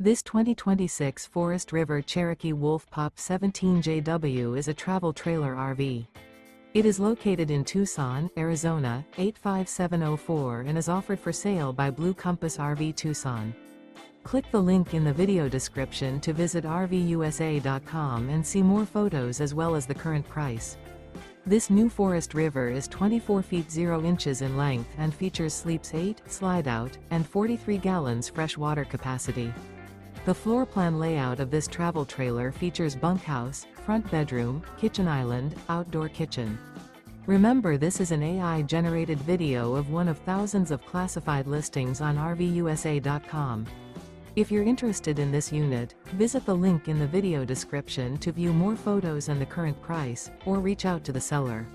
This 2026 Forest River Cherokee Wolf Pup 17JW is a travel trailer RV. It is located in Tucson, Arizona, 85704 and is offered for sale by Blue Compass RV Tucson. Click the link in the video description to visit RVUSA.com and see more photos as well as the current price. This new Forest River is 24 feet 0 inches in length and features sleeps 8, slide-out, and 43 gallons fresh water capacity. The floor plan layout of this travel trailer features bunkhouse, front bedroom, kitchen island, outdoor kitchen. Remember, this is an AI-generated video of one of thousands of classified listings on RVUSA.com. If you're interested in this unit, visit the link in the video description to view more photos and the current price, or reach out to the seller.